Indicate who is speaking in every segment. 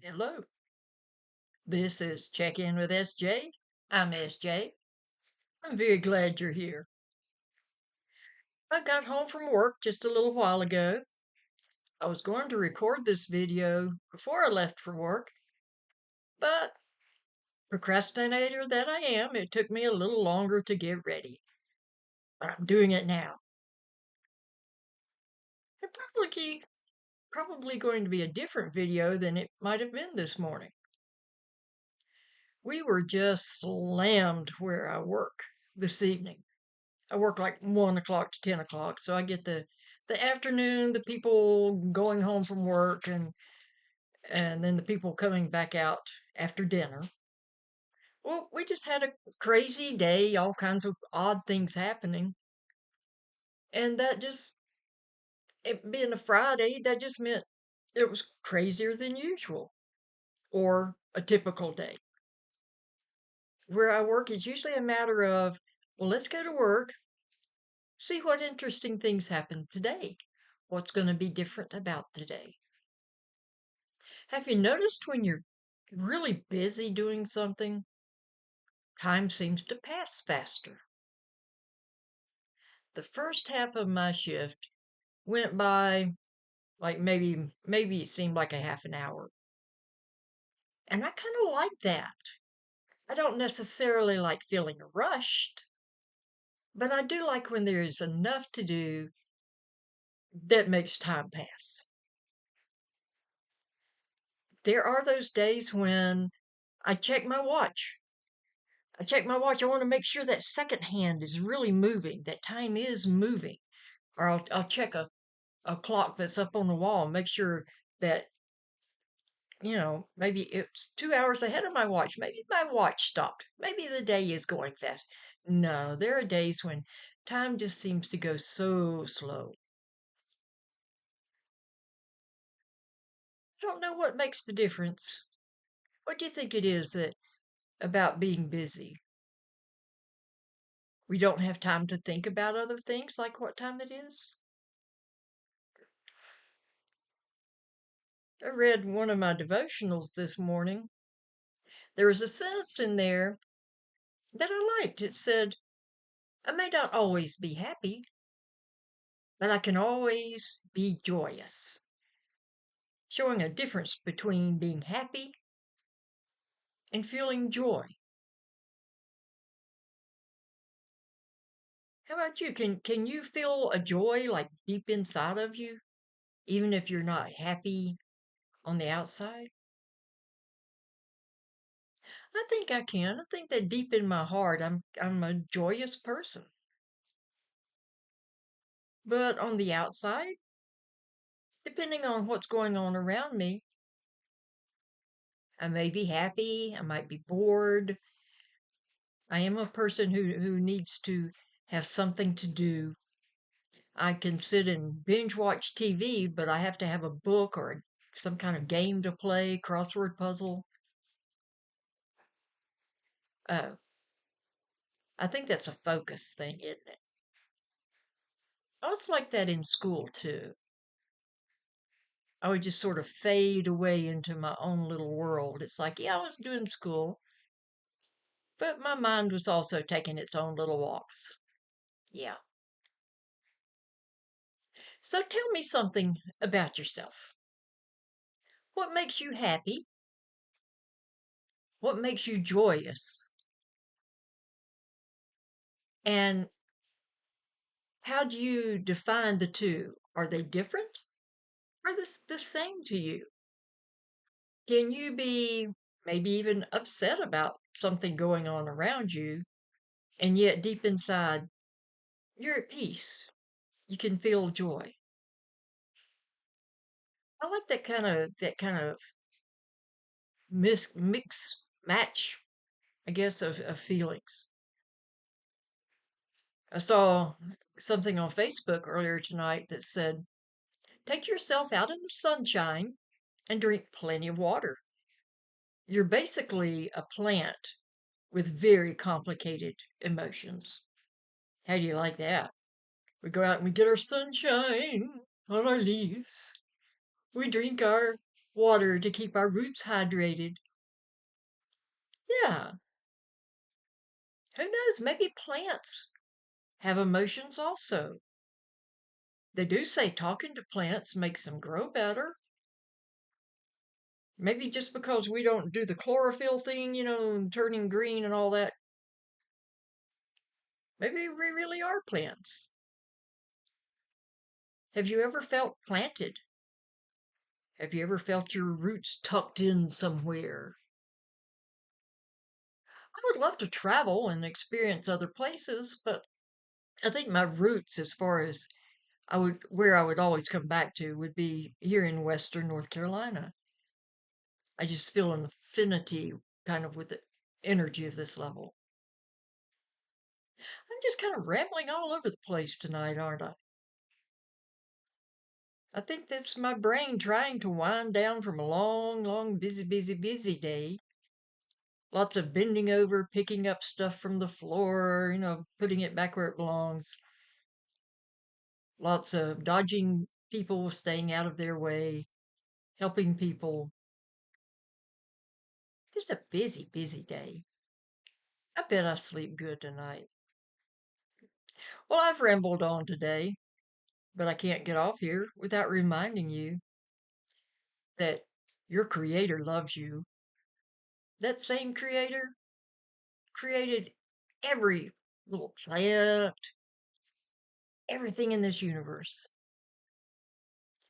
Speaker 1: Hello, this is Check In with SJ. I'm SJ. I'm very glad you're here. I got home from work just a little while ago. I was going to record this video before I left for work, but procrastinator that I am, it took me a little longer to get ready. But I'm doing it now. It's probably going to be a different video than it might have been this morning. We were just slammed where I work this evening. I work like 1 o'clock to 10 o'clock, so I get the afternoon, the people going home from work, and then the people coming back out after dinner. Well, we just had a crazy day, all kinds of odd things happening, and that just it being a Friday, that just meant it was crazier than usual or a typical day. Where I work, it's usually a matter of, well, let's go to work, see what interesting things happen today. What's going to be different about today? Have you noticed when you're really busy doing something, time seems to pass faster? The first half of my shift went by like maybe it seemed like a half an hour. And I kind of like that. I don't necessarily like feeling rushed, but I do like when there's enough to do that makes time pass. There are those days when I check my watch. I check my watch. I want to make sure that second hand is really moving, that time is moving. Or I'll check a clock that's up on the wall and make sure that, maybe it's 2 hours ahead of my watch. Maybe my watch stopped. Maybe the day is going fast. No, there are days when time just seems to go so slow. I don't know what makes the difference. What do you think it is that about being busy? We don't have time to think about other things like what time it is? I read one of my devotionals this morning. There was a sentence in there that I liked. It said, I may not always be happy, but I can always be joyous, showing a difference between being happy and feeling joy. How about you? Can you feel a joy like deep inside of you, even if you're not happy on the outside? I think I can. I think that deep in my heart, I'm a joyous person. But on the outside, depending on what's going on around me, I may be happy, I might be bored. I am a person who needs to have something to do. I can sit and binge watch TV, but I have to have a book or some kind of game to play, crossword puzzle. Uh, I think that's a focus thing, isn't it? I was like that in school too. I would just sort of fade away into my own little world. It's like, yeah, I was doing school, but my mind was also taking its own little walks. Yeah. So tell me something about yourself. What makes you happy? What makes you joyous? And how do you define the two? Are they different? Are they the same to you? Can you be maybe even upset about something going on around you, and yet deep inside, you're at peace? You can feel joy. I like that kind of mix match, I guess, of feelings. I saw something on Facebook earlier tonight that said, take yourself out in the sunshine and drink plenty of water. You're basically a plant with very complicated emotions. How do you like that? We go out and we get our sunshine on our leaves. We drink our water to keep our roots hydrated. Yeah, who knows? Maybe plants have emotions also. They do say talking to plants makes them grow better. Maybe just because we don't do the chlorophyll thing, turning green and all that, maybe we really are plants. Have you ever felt planted? Have you ever felt your roots tucked in somewhere? I would love to travel and experience other places, but I think my roots, as far as where I would always come back to, would be here in Western North Carolina. I just feel an affinity kind of with the energy of this level. I'm just kind of rambling all over the place tonight, aren't I? I think that's my brain trying to wind down from a long, long, busy, busy, busy day. Lots of bending over, picking up stuff from the floor, putting it back where it belongs. Lots of dodging people, staying out of their way, helping people. Just a busy, busy day. I bet I sleep good tonight. Well, I've rambled on today, but I can't get off here without reminding you that your creator loves you. That same creator created every little plant, everything in this universe,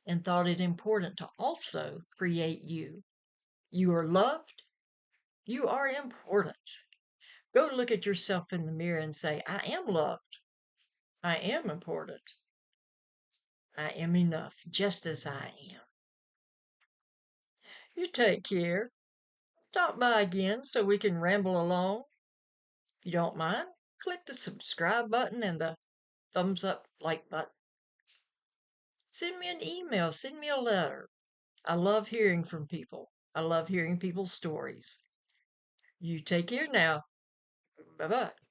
Speaker 1: and thought it important to also create you. You are loved. You are important. Go look at yourself in the mirror and say, I am loved. I am important. I am enough just as I am. You take care. Stop by again so we can ramble along. If you don't mind, click the subscribe button and the thumbs up like button. Send me an email, send me a letter. I love hearing from people. I love hearing people's stories. You take care now. Bye bye.